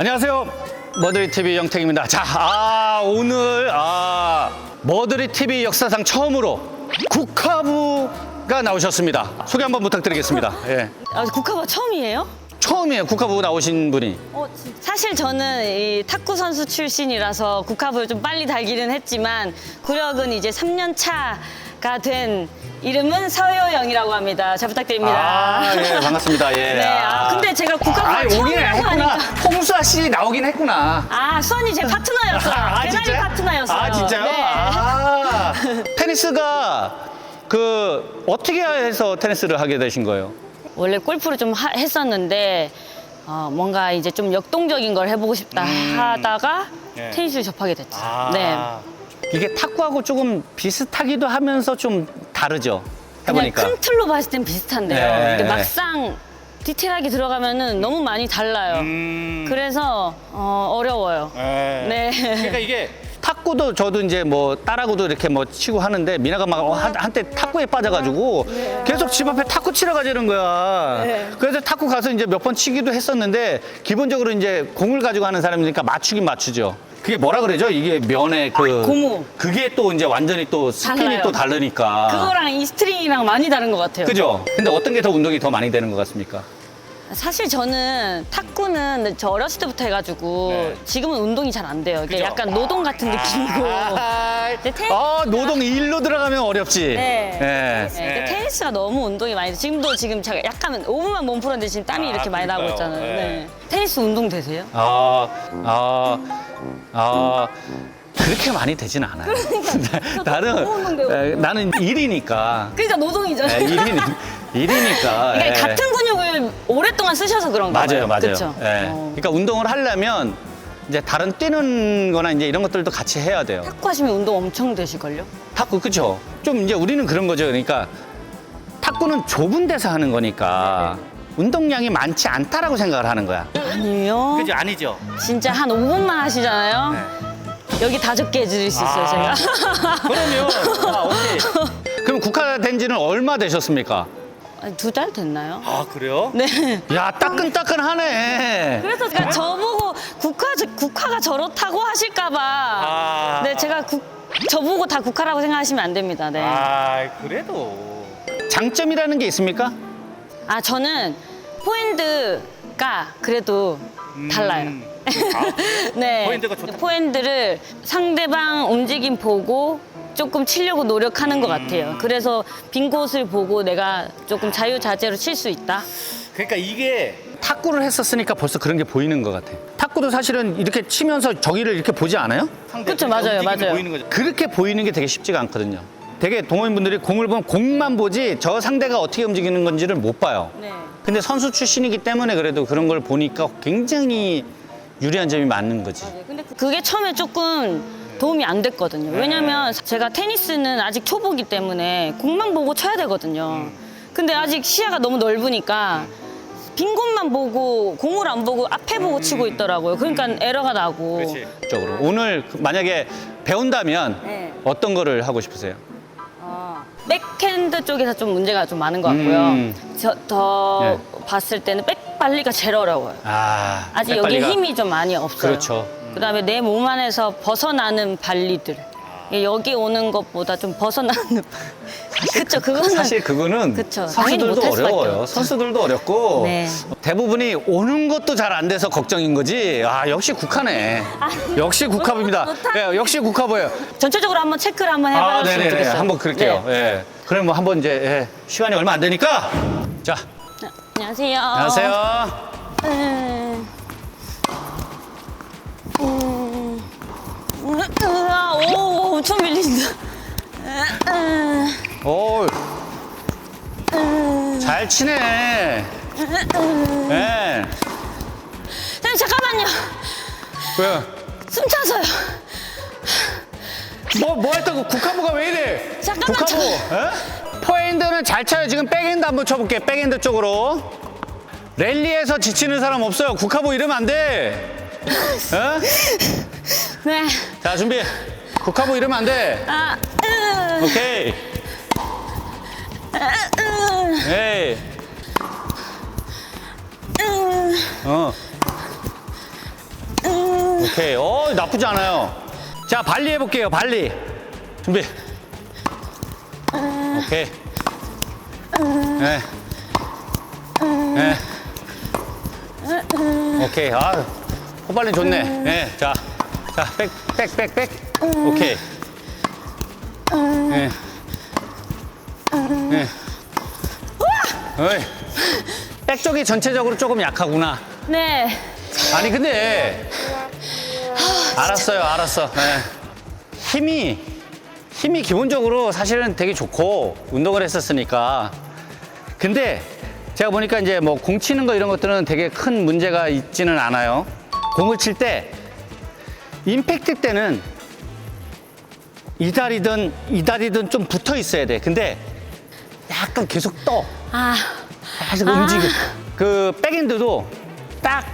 안녕하세요. 머더리TV 영택입니다. 자, 오늘 머더리TV 역사상 처음으로 국화부가 나오셨습니다. 소개 한번 부탁드리겠습니다. 예. 국화부 처음이에요? 처음이에요. 국화부 나오신 분이. 사실 저는 이 탁구 선수 출신이라서 국화부를 좀 빨리 달기는 했지만 구력은 이제 3년 차가 된 이름은 서효영이라고 합니다. 잘 부탁드립니다. 예, 반갑습니다. 예. 네, 근데 제가 국화부 오긴 처음이라고 했구나. 하니까. 홍수아 씨 나오긴 했구나. 수원이 제 파트너였어요. 개나리 진짜요? 파트너였어요. 진짜요? 네. 테니스가 어떻게 해서 테니스를 하게 되신 거예요? 원래 골프를 좀 했었는데 뭔가 이제 좀 역동적인 걸 해보고 싶다 하다가 네. 테니스를 접하게 됐죠. 네. 이게 탁구하고 조금 비슷하기도 하면서 좀 다르죠? 그냥 해보니까. 큰 틀로 봤을 땐 비슷한데요. 네. 근데 막상 디테일하게 들어가면은 너무 많이 달라요. 그래서 어려워요. 네. 그러니까 이게 탁구도 저도 이제 뭐 딸하고도 이렇게 뭐 치고 하는데 미나가 막 한때 탁구에 빠져가지고 계속 집 앞에 탁구 치러 가자는 거야. 네. 그래서 탁구 가서 이제 몇 번 치기도 했었는데 기본적으로 이제 공을 가지고 하는 사람이니까 맞추긴 맞추죠. 그게 뭐라 그러죠? 이게 면의 고무. 그게 또 이제 완전히 또 스핀이 달라요. 또 다르니까. 그거랑 이 스트링이랑 많이 다른 것 같아요. 그죠? 근데 어떤 게 더 운동이 더 많이 되는 것 같습니까? 사실 저는 탁구는 저 어렸을 때부터 해가지고 네. 지금은 운동이 잘 안 돼요. 이게 그죠? 약간 노동 같은 느낌이고. 근데 노동 일로 들어가면 어렵지. 네. 예. 근데 테니스가 너무 운동이 많이 돼. 지금 제가 약간 5분만 몸 풀었는데 지금 땀이 이렇게 많이 나고 그러니까요. 있잖아요. 네. 네. 테니스 운동 되세요? 그렇게 많이 되진 않아요. 너무 운동돼요. 나는 일이니까. 그러니까 노동이죠. 일이니까. 그러니까 예. 같은 근육을 오랫동안 쓰셔서 그런가 봐요. 맞아요. 그쵸? 예. 그러니까 운동을 하려면 이제 다른 뛰는 거나 이제 이런 것들도 같이 해야 돼요. 탁구 하시면 운동 엄청 되실걸요? 탁구, 그쵸? 좀 이제 우리는 그런 거죠. 그러니까 탁구는 좁은 데서 하는 거니까 운동량이 많지 않다라고 생각을 하는 거야. 아니요. 그죠? 아니죠? 진짜 한 5분만 하시잖아요. 여기 다 적게 해드릴 수 있어요, 제가. 그러면, 오케이. 그럼 국화된 지는 얼마 되셨습니까? 2달 됐나요? 그래요? 네. 야, 따끈따끈하네. 그래서 제가 저보고 국화가 저렇다고 하실까봐. 네, 제가 저보고 다 국화라고 생각하시면 안 됩니다. 네. 그래도. 장점이라는 게 있습니까? 저는 포핸드가 그래도 달라요. 네. 포핸드가 좋다? 포핸드를 상대방 움직임 보고 조금 치려고 노력하는 것 같아요. 그래서 빈 곳을 보고 내가 조금 자유자재로 칠 수 있다. 그러니까 이게 탁구를 했었으니까 벌써 그런 게 보이는 것 같아. 탁구도 사실은 이렇게 치면서 저기를 이렇게 보지 않아요? 그렇죠, 맞아요, 맞아요. 그렇게 보이는 게 되게 쉽지가 않거든요. 되게 동호인분들이 공을 보면 공만 보지 저 상대가 어떻게 움직이는 건지를 못 봐요. 네. 근데 선수 출신이기 때문에 그래도 그런 걸 보니까 굉장히 유리한 점이 많은 거지. 근데 그게 처음에 조금 도움이 안 됐거든요. 왜냐면 제가 테니스는 아직 초보기 때문에 공만 보고 쳐야 되거든요. 근데 아직 시야가 너무 넓으니까 빈 곳만 보고 공을 안 보고 앞에 보고 치고 있더라고요. 그러니까 에러가 나고. 적으로 오늘 만약에 배운다면 네. 어떤 거를 하고 싶으세요? 백핸드 쪽에서 좀 문제가 좀 많은 것 같고요. 더 봤을 때는 백발리가 제일 어려워요. 아직 여기 백발리가- 힘이 좀 많이 없어요. 그렇죠. 그다음에 내 몸 안에서 벗어나는 발리들. 여기 오는 것보다 좀 벗어나는. 그렇죠. 그거는 사실 그거는 그쵸. 당연히 선수들도 못할 수밖에 어려워요. 없죠. 선수들도 어렵고 네. 대부분이 오는 것도 잘 안 돼서 걱정인 거지. 역시 국화네. 역시 국화부입니다. 못하는- 역시 국화부예요. 전체적으로 한번 체크를 한번 해봤으면 네네네. 좋겠어요. 한번 그럴게요. 네. 예. 그럼 뭐 한번 이제 시간이 얼마 안 되니까 자, 안녕하세요. 안녕하세요. 오, 엄청 밀린다. 오, 잘 치네. 예. 선생님, 잠깐만요. 왜? 숨 차서요. 뭐 했다고 국화부가 왜 이래? 잠깐만, 국화부. 포핸드는 잘 쳐요. 지금 백핸드 한번 쳐볼게. 백핸드 쪽으로. 랠리에서 지치는 사람 없어요. 국화부 이러면 안 돼. 네. 자, 준비. 국화부 이러면 안 돼. 오케이. 에이. 오케이. 나쁘지 않아요. 자, 발리 해볼게요. 발리. 준비. 오케이. 네. 네. 오케이. 호발린 좋네. 네. 자, 백. 오케이. 네. 네. 어이. 백 쪽이 전체적으로 조금 약하구나. 네. 아니, 근데. 알았어. 네. 힘이 기본적으로 사실은 되게 좋고, 운동을 했었으니까. 근데 제가 보니까 이제 뭐 공 치는 거 이런 것들은 되게 큰 문제가 있지는 않아요. 공을 칠 때, 임팩트 때는 이 다리든 좀 붙어 있어야 돼. 근데 약간 계속 떠. 계속 움직여. 그 백핸드도 딱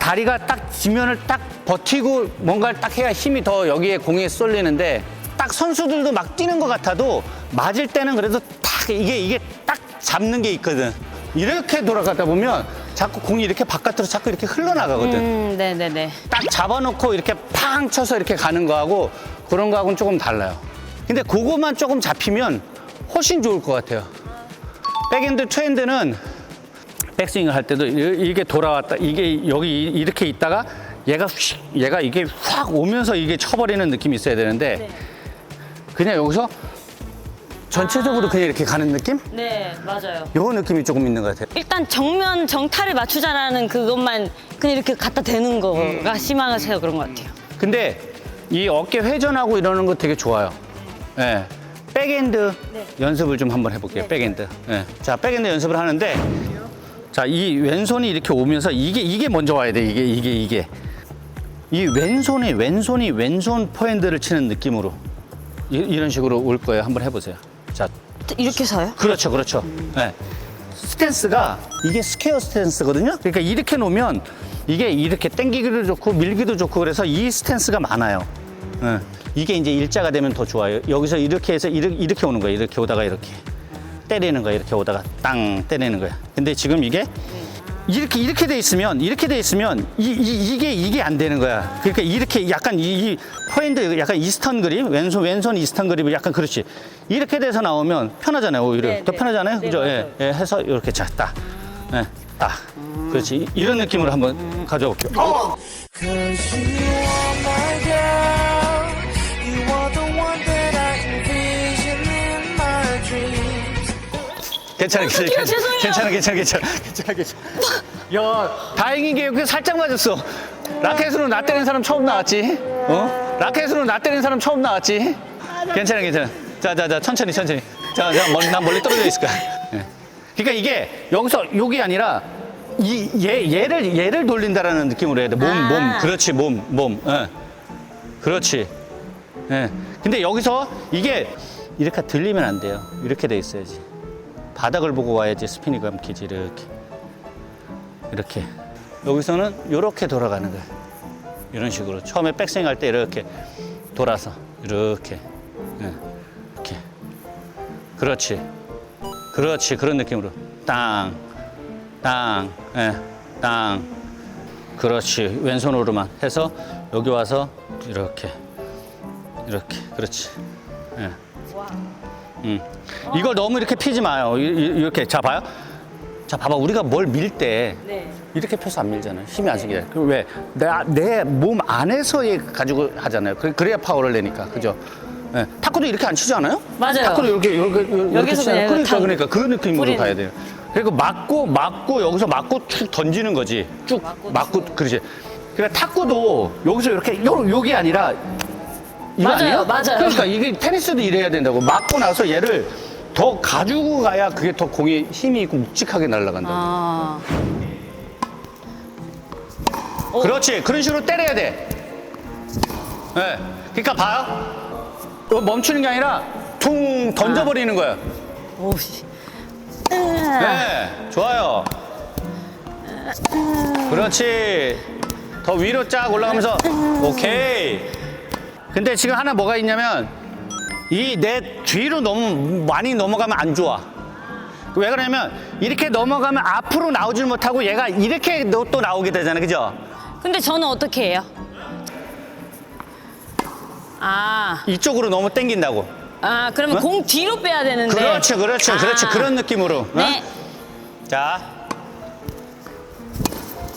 다리가 딱 지면을 딱 버티고 뭔가를 딱 해야 힘이 더 여기에 공에 쏠리는데 딱 선수들도 막 뛰는 것 같아도 맞을 때는 그래도 딱 이게 딱 잡는 게 있거든. 이렇게 돌아가다 보면 자꾸 공이 이렇게 바깥으로 자꾸 이렇게 흘러나가거든. 네네네. 딱 잡아놓고 이렇게 팡 쳐서 이렇게 가는 거하고 그런 거하고는 조금 달라요. 근데 그거만 조금 잡히면 훨씬 좋을 것 같아요. 백핸드, 투핸드는 백스윙을 할 때도 이게 돌아왔다, 이게 여기 이렇게 있다가 얘가 이게 확 오면서 이게 쳐버리는 느낌이 있어야 되는데 그냥 여기서 전체적으로 그냥 이렇게 가는 느낌? 네, 맞아요. 요 느낌이 조금 있는 것 같아요. 일단 정면 정타를 맞추자라는 그것만 그냥 이렇게 갖다 대는 거가 심하세요. 그런 것 같아요. 근데 이 어깨 회전하고 이러는 거 되게 좋아요. 예. 백핸드 연습을 좀 한번 해볼게요. 백핸드. 예. 자, 백핸드 연습을 하는데 자, 이 왼손이 이렇게 오면서 이게 먼저 와야 돼. 이게. 이 왼손 포핸드를 치는 느낌으로 이런 식으로 올 거예요. 한번 해보세요. 자, 이렇게 서요? 그렇죠. 네. 스탠스가 이게 스퀘어 스탠스거든요. 그러니까 이렇게 놓으면 이게 이렇게 당기기도 좋고 밀기도 좋고 그래서 이 스탠스가 많아요. 네. 이게 이제 일자가 되면 더 좋아요. 여기서 이렇게 해서 이렇게 오는 거예요. 이렇게 오다가 이렇게 때리는 거야. 이렇게 오다가 땅 때리는 거야. 근데 지금 이게 이렇게 돼 있으면 이게 안 되는 거야. 그러니까 이렇게 약간 이 포핸드 약간 이스턴 그립, 왼손 이스턴 그립이 약간 그렇지. 이렇게 돼서 나오면 편하잖아요. 오히려 더 편하잖아요. 그죠? 맞아요. 예, 해서 이렇게 딱. 예, 딱. 그렇지. 이런 느낌으로 한번 가져볼게요. Cause you are my girl. You are the one that I envision in my dreams. 괜찮아. 죄송해요. 야, 다행인 게 여기 살짝 맞았어. 라켓으로 나 때리는 사람 처음 나왔지? 라켓으로 나 때리는 사람 처음 나왔지? 괜찮아. 자, 천천히. 자, 난 멀리 떨어져 있을 거야. 예. 그러니까 이게 여기서 여기 아니라 얘를 돌린다라는 느낌으로 해야 돼. 몸. 그렇지, 몸. 예. 그렇지. 예. 근데 여기서 이게 이렇게 들리면 안 돼요. 이렇게 돼 있어야지. 바닥을 보고 와야지 스피니 감기지. 이렇게. 여기서는 이렇게 돌아가는 거야. 이런 식으로. 처음에 백스윙 할 때 이렇게 돌아서 이렇게. 예. 이렇게. 그렇지. 그런 느낌으로. 땅. 예. 땅. 그렇지. 왼손으로만 해서 여기 와서 이렇게. 그렇지. 예. 이걸 너무 이렇게 피지 마요. 이렇게. 자, 봐요. 자, 봐봐. 우리가 뭘 밀 때 이렇게 펴서 안 밀잖아요. 힘이 안 생기잖아요. 그럼 왜? 내 몸 안에서 가지고 하잖아요. 그래야 파워를 내니까. 그죠? 예. 탁구도 이렇게 안 치지 않아요? 맞아요. 탁구도 이렇게 여기서 치잖아요. 그냥 그러니까 그 느낌으로 뿌리는. 가야 돼요. 그리고 맞고 여기서 맞고 쭉 던지는 거지. 쭉 맞고 그렇지. 그러니까 탁구도 여기서 이렇게 여기 아니라 이거 맞아요. 아니에요? 그러니까 이게 테니스도 이래야 된다고. 맞고 나서 얘를 더 가지고 가야 그게 더 공이 힘이 있고 묵직하게 날아간다고. 그렇지. 그런 식으로 때려야 돼. 네. 그러니까 봐요. 이거 멈추는 게 아니라 퉁 던져버리는 거야. 오씨. 네. 좋아요. 그렇지. 더 위로 쫙 올라가면서 오케이. 근데 지금 하나 뭐가 있냐면 이 내 뒤로 너무 많이 넘어가면 안 좋아. 왜 그러냐면 이렇게 넘어가면 앞으로 나오질 못하고 얘가 이렇게 또 나오게 되잖아. 그죠? 근데 저는 어떻게 해요? 아, 이쪽으로 너무 당긴다고. 그러면 어? 공 뒤로 빼야 되는데. 그렇죠, 그렇죠, 아. 그렇죠. 그런 느낌으로. 어? 네. 자.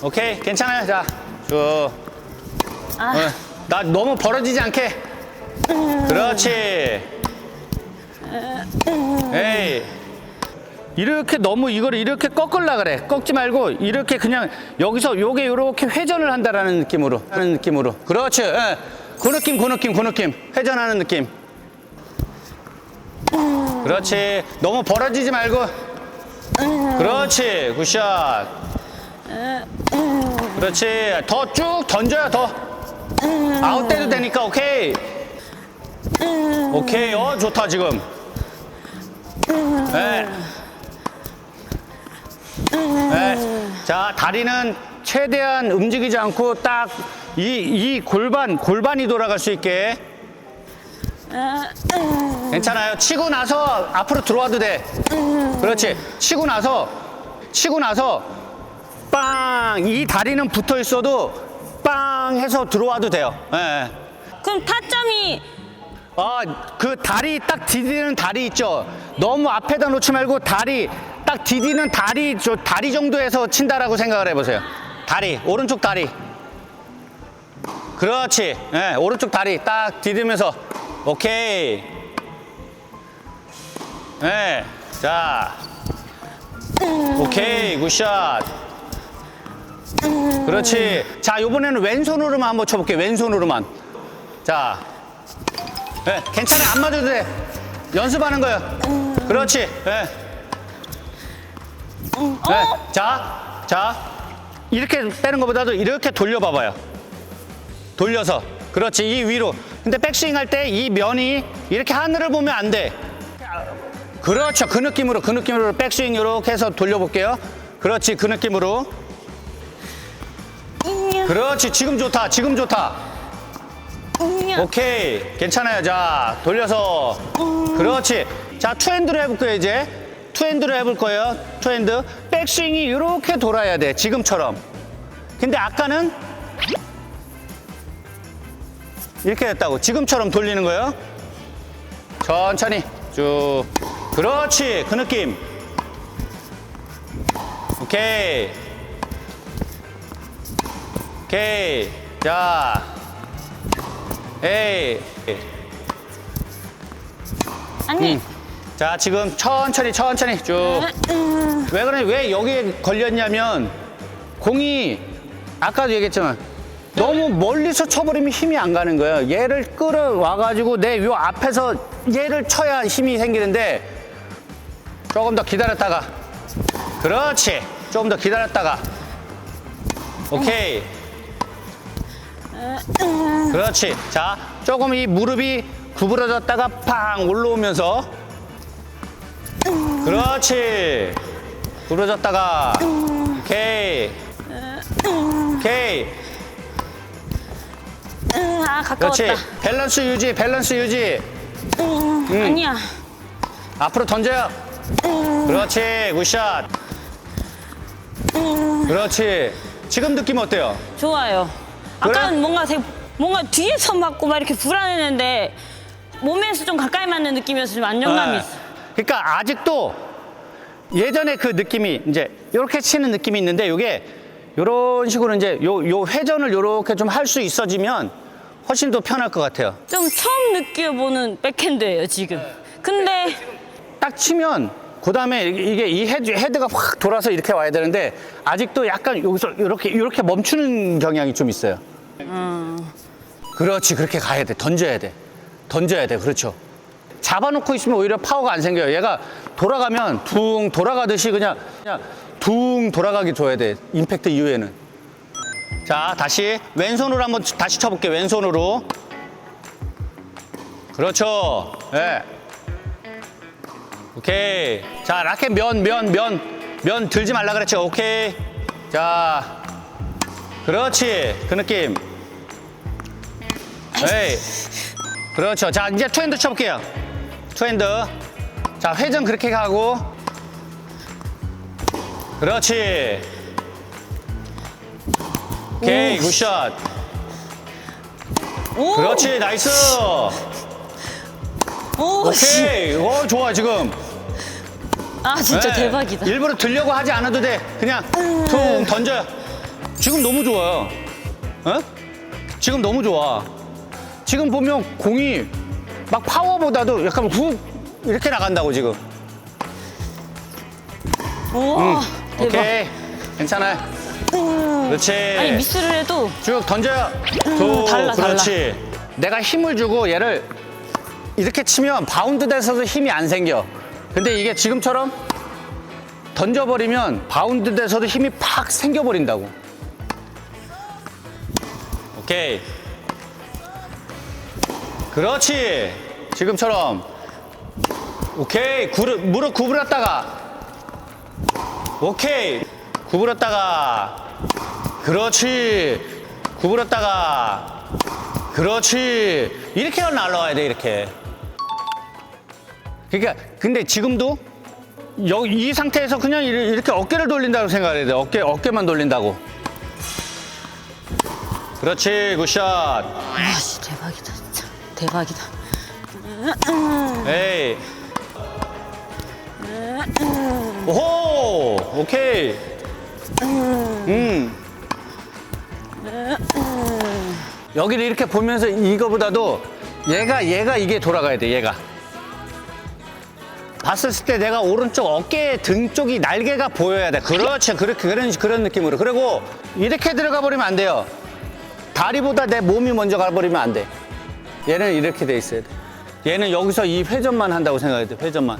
오케이, 괜찮아요. 자, 쭉. 아. 나 너무 벌어지지 않게. 그렇지. 에이. 이렇게 너무 이거를 이렇게 꺾으려 그래. 꺾지 말고 이렇게 그냥 여기서 요게 요렇게 회전을 한다라는 느낌으로 하는 느낌으로. 그렇지. 예. 그 느낌, 그 느낌, 그 느낌. 회전하는 느낌. 그렇지. 너무 벌어지지 말고. 그렇지. 굿샷. 그렇지. 더 쭉 던져요, 더. 아웃돼도 되니까, 오케이. 오케이. 좋다, 지금. 네. 네. 자, 다리는 최대한 움직이지 않고 딱 이 골반이 돌아갈 수 있게. 괜찮아요. 치고 나서 앞으로 들어와도 돼. 그렇지. 치고 나서 빵! 이 다리는 붙어 있어도 빵! 해서 들어와도 돼요. 예. 그럼 타점이 그 다리 딱 디디는 다리 있죠. 너무 앞에다 놓지 말고 다리 딱 디디는 다리 다리 정도에서 친다라고 생각을 해보세요. 다리 오른쪽 다리. 그렇지. 예, 오른쪽 다리 딱 디디면서 오케이. 예, 자, 오케이 굿샷. 그렇지. 자, 이번에는 왼손으로만 한번 쳐볼게요. 왼손으로만. 자. 네, 괜찮아요. 안 맞아도 돼. 연습하는 거예요. 그렇지. 네. 네. 자. 이렇게 빼는 것보다도 이렇게 돌려봐봐요. 돌려서. 그렇지. 이 위로. 근데 백스윙 할 때 이 면이 이렇게 하늘을 보면 안 돼. 그렇죠. 그 느낌으로 백스윙 이렇게 해서 돌려볼게요. 그렇지. 그 느낌으로. 그렇지. 지금 좋다. 오케이. 괜찮아요. 자, 돌려서. 그렇지. 자, 투핸드로 해볼 거예요, 이제. 투핸드로 해볼 거예요. 투핸드. 백스윙이 이렇게 돌아야 돼. 지금처럼. 근데 아까는 이렇게 됐다고. 지금처럼 돌리는 거예요. 천천히. 쭉. 그렇지. 그 느낌. 오케이. 자. 에이. 아니. 자, 지금 천천히 쭉. 왜 그래? 왜 여기에 걸렸냐면 공이 아까도 얘기했지만 너무 멀리서 쳐버리면 힘이 안 가는 거예요. 얘를 끌어와가지고 내 요 앞에서 얘를 쳐야 힘이 생기는데 조금 더 기다렸다가. 그렇지. 조금 더 기다렸다가. 오케이. 그렇지. 자, 조금 이 무릎이 구부러졌다가 팡 올라오면서. 그렇지. 구부러졌다가. 오케이. 가까웠다. 그렇지. 밸런스 유지. 아니야. 앞으로 던져요. 그렇지. 굿샷. 그렇지. 지금 느낌 어때요? 좋아요. 아까는 뭔가 뒤에서 맞고 막 이렇게 불안했는데 몸에서 좀 가까이 맞는 느낌이어서 좀 안정감이 네. 있어. 그러니까 아직도 예전에 그 느낌이 이제 이렇게 치는 느낌이 있는데 이게 이런 식으로 이제 요 회전을 이렇게 좀 할 수 있어지면 훨씬 더 편할 것 같아요. 좀 처음 느껴보는 백핸드예요 지금. 근데 딱 치면 그 다음에 이게 이 헤드가 확 돌아서 이렇게 와야 되는데 아직도 약간 여기서 이렇게 멈추는 경향이 좀 있어요. 그렇지. 그렇게 가야 돼. 던져야 돼. 그렇죠. 잡아놓고 있으면 오히려 파워가 안 생겨요. 얘가 돌아가면 둥 돌아가듯이 그냥 둥 돌아가게 줘야 돼. 임팩트 이후에는. 자, 다시 왼손으로 한번 다시 쳐볼게요. 왼손으로. 그렇죠. 예. 오케이. 자, 라켓 면 들지 말라 그랬죠. 오케이. 자, 그렇지. 그 느낌. 에이. 그렇죠. 자, 이제 투핸드 쳐볼게요. 투핸드. 자, 회전 그렇게 가고. 그렇지. 오케이, 굿샷. 오! 그렇지, 나이스. 오, 씨. 오케이. 오, 좋아, 지금. 아, 진짜 네. 대박이다. 일부러 들려고 하지 않아도 돼. 그냥 퉁 던져. 지금 너무 좋아요. 어? 지금 너무 좋아. 지금 보면 공이 막 파워보다도 약간 훅 이렇게 나간다고 지금. 우와, 대박. 오케이. 괜찮아요. 그렇지. 아니, 미스를 해도 쭉 던져요. 달라, 그렇지. 내가 힘을 주고 얘를 이렇게 치면 바운드 돼서도 힘이 안 생겨. 근데 이게 지금처럼 던져버리면 바운드 돼서도 힘이 팍 생겨버린다고. 오케이. 그렇지. 지금처럼. 오케이. 무릎 구부렸다가. 오케이. 구부렸다가. 그렇지. 구부렸다가. 그렇지. 이렇게 날라와야 돼, 이렇게. 그러니까 근데 지금도 이 상태에서 그냥 이렇게 어깨를 돌린다고 생각해야 돼. 어깨만 돌린다고. 그렇지. 굿샷. 와, 씨, 대박이다, 진짜. 대박이다. 에이. 오호. 오케이. 여기를 이렇게 보면서 이거보다도 얘가 이게 돌아가야 돼. 얘가. 봤을 때 내가 오른쪽 어깨 등 쪽이 날개가 보여야 돼. 그렇지. 그런 느낌으로. 그리고 이렇게 들어가 버리면 안 돼요. 다리보다 내 몸이 먼저 가버리면 안 돼. 얘는 이렇게 돼 있어야 돼. 얘는 여기서 이 회전만 한다고 생각해야 돼. 회전만.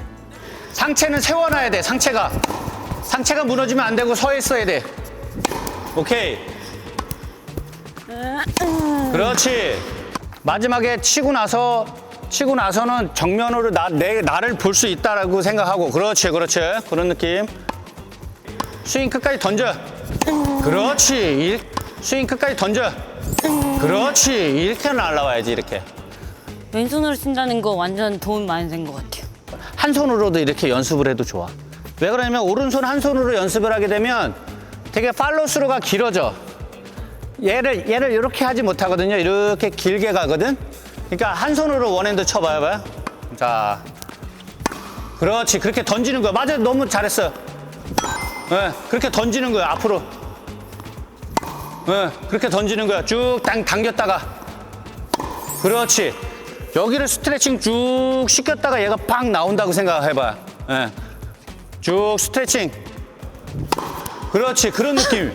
상체는 세워놔야 돼. 상체가 무너지면 안 되고 서 있어야 돼. 오케이. 그렇지. 마지막에 치고 나서는 정면으로 나를 볼 수 있다라고 생각하고. 그렇지. 그런 느낌. 스윙 끝까지 던져. 그렇지. 스윙 끝까지 던져. 그렇지. 이렇게 날라와야지, 이렇게. 왼손으로 친다는 거 완전 도움 많이 된 것 같아요. 한 손으로도 이렇게 연습을 해도 좋아. 왜 그러냐면 오른손 한 손으로 연습을 하게 되면 되게 팔로스루가 길어져. 얘를 이렇게 하지 못하거든요. 이렇게 길게 가거든. 그러니까 한 손으로 원핸드 쳐봐요. 자, 그렇지. 그렇게 던지는 거야. 맞아, 너무 잘했어. 네, 그렇게 던지는 거야. 앞으로. 네, 그렇게 던지는 거야. 쭉 당겼다가. 그렇지. 여기를 스트레칭 쭉 시켰다가 얘가 팍 나온다고 생각해봐. 네. 쭉 스트레칭. 그렇지. 그런 느낌.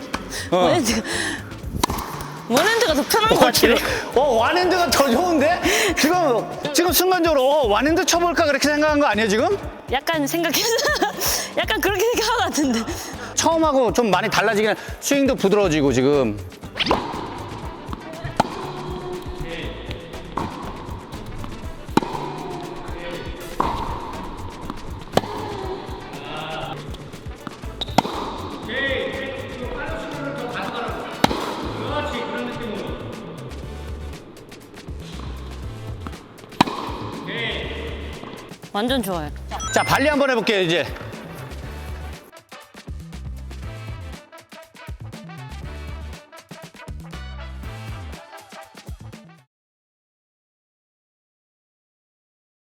원핸드가 더 편한 것 같아요. 완핸드가 더 좋은데? 지금 순간적으로 완핸드 쳐볼까 그렇게 생각한 거 아니에요, 지금? 약간 생각해서 약간 그렇게 생각한 것 같은데. 처음하고 좀 많이 달라지긴 해. 스윙도 부드러워지고 지금. 완전 좋아요. 자, 발리 한번 해볼게요, 이제.